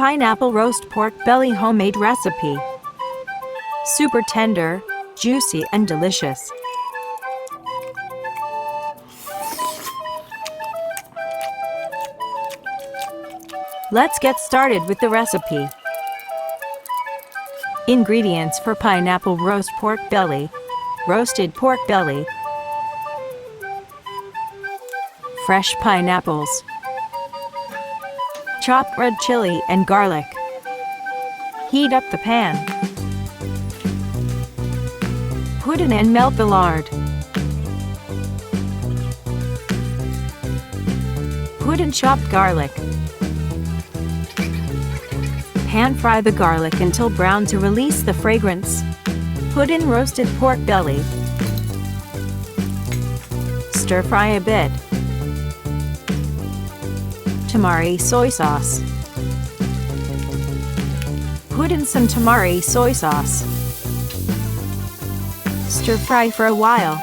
Pineapple roast pork belly homemade recipe. Super tender, juicy and delicious. Let's get started with the recipe. Ingredients for pineapple roast pork belly. Roasted pork belly. Fresh pineapples. Chopped red chili and garlic. Heat up the pan. Put in and melt the lard. Put in chopped garlic. Pan fry the garlic until brown to release the fragrance. Put in roasted pork belly. Stir fry a bit. Tamari soy sauce. Put in some tamari soy sauce. Stir fry for a while.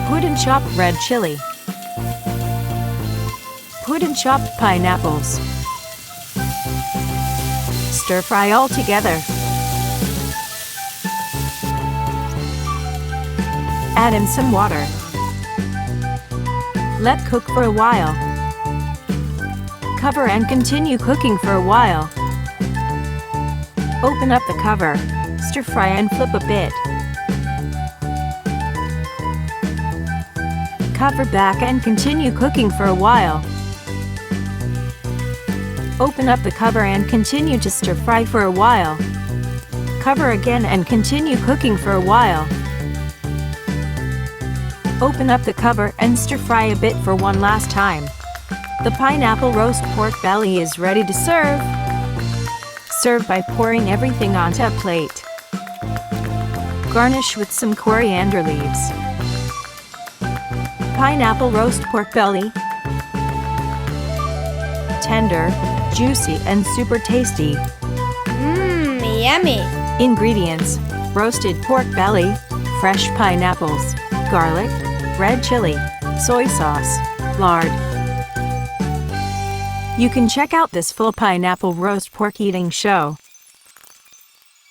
Put in chopped red chili. Put in chopped pineapples. Stir fry all together. Add in some water. Let cook for a while. Cover and continue cooking for a while. Open up the cover, stir fry and flip a bit. Cover back and continue cooking for a while. Open up the cover and continue to stir fry for a while. Cover again and continue cooking for a while. Open up the cover and stir fry a bit for one last time. The pineapple roast pork belly is ready to serve. Serve by pouring everything onto a plate. Garnish with some coriander leaves. Pineapple roast pork belly. Tender, juicy and super tasty. Yummy! Ingredients: roasted pork belly, fresh pineapples, garlic, red chili, soy sauce, lard. You can check out this full pineapple roast pork eating show